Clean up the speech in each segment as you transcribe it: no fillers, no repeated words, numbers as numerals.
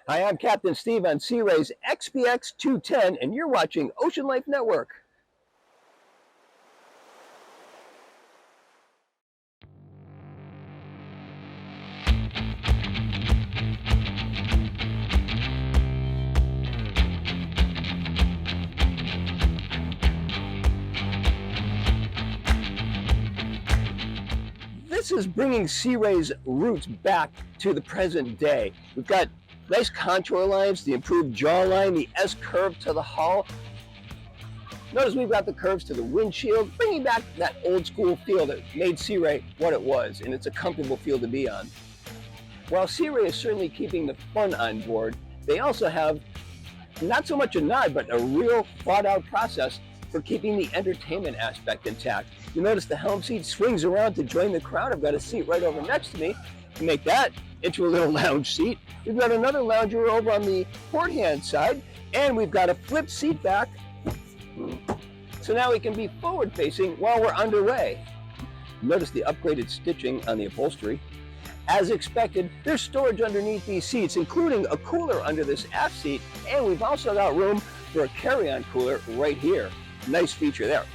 Hi, I'm Captain Steve on SeaRay SPX 210, and you're watching Ocean Life Network. This is bringing SeaRay's roots back to the present day. We've got nice contour lines, the improved jawline, the S curve to the hull. Notice we've got the curves to the windshield, bringing back that old school feel that made SeaRay what it was, and it's a comfortable feel to be on. While SeaRay is certainly keeping the fun on board, they also have not so much a nod, but a real thought out process for keeping the entertainment aspect intact. You notice the helm seat swings around to join the crowd. I've got a seat right over next to me to make that into a little lounge seat. We've got another lounger over on the port hand side, and we've got a flip seat back. So now we can be forward facing while we're underway. Notice the upgraded stitching on the upholstery. As expected, there's storage underneath these seats, including a cooler under this aft seat, and we've also got room for a carry-on cooler right here. Nice feature there.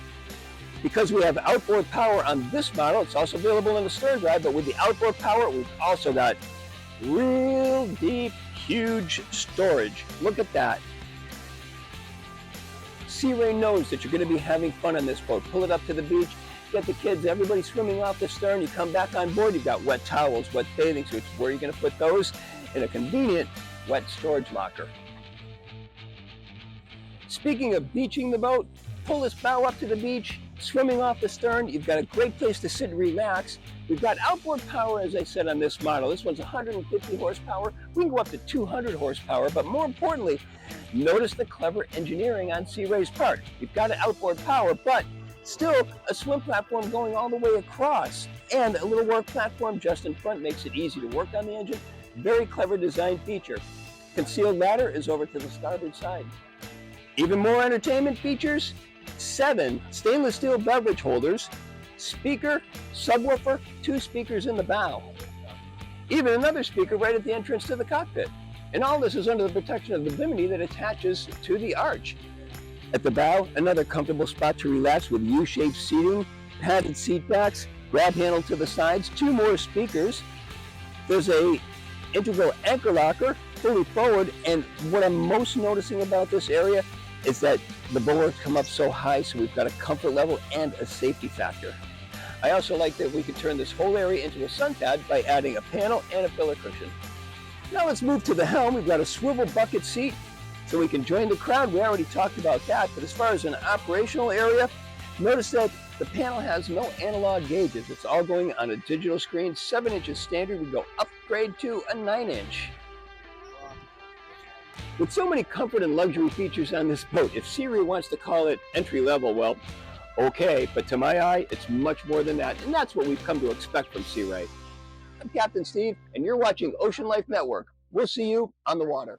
Because we have outboard power on this model, it's also available in the stern drive, but with the outboard power, we've also got real deep, huge storage. Look at that. SeaRay knows that you're going to be having fun on this boat. Pull it up to the beach, get the kids, everybody swimming off the stern. You come back on board, you've got wet towels, wet bathing suits. Where are you going to put those? In a convenient wet storage locker. Speaking of beaching the boat, pull this bow up to the beach, swimming off the stern. You've got a great place to sit and relax. We've got outboard power, as I said, on this model. This one's 150 horsepower. We can go up to 200 horsepower, but more importantly, notice the clever engineering on SeaRay's part. You've got an outboard power, but still a swim platform going all the way across, and a little work platform just in front makes it easy to work on the engine. Very clever design feature. Concealed ladder is over to the starboard side. Even more entertainment features, 7 stainless steel beverage holders, speaker, subwoofer, 2 speakers in the bow. Even another speaker right at the entrance to the cockpit. And all this is under the protection of the bimini that attaches to the arch. At the bow, another comfortable spot to relax with U-shaped seating, padded seat backs, grab handle to the sides, 2 more speakers. There's a integral anchor locker, fully forward, and what I'm most noticing about this area is that the bulwarks come up so high, so we've got a comfort level and a safety factor. I also like that we could turn this whole area into a sun pad by adding a panel and a pillar cushion. Now let's move to the helm. We've got a swivel bucket seat, so we can join the crowd. We already talked about that, but as far as an operational area, notice that the panel has no analog gauges. It's all going on a digital screen. 7 inches standard. We go upgrade to a 9-inch. With so many comfort and luxury features on this boat, if SeaRay wants to call it entry level, well, okay, but to my eye, it's much more than that, and that's what we've come to expect from SeaRay. I'm Captain Steve, and you're watching Ocean Life Network. We'll see you on the water.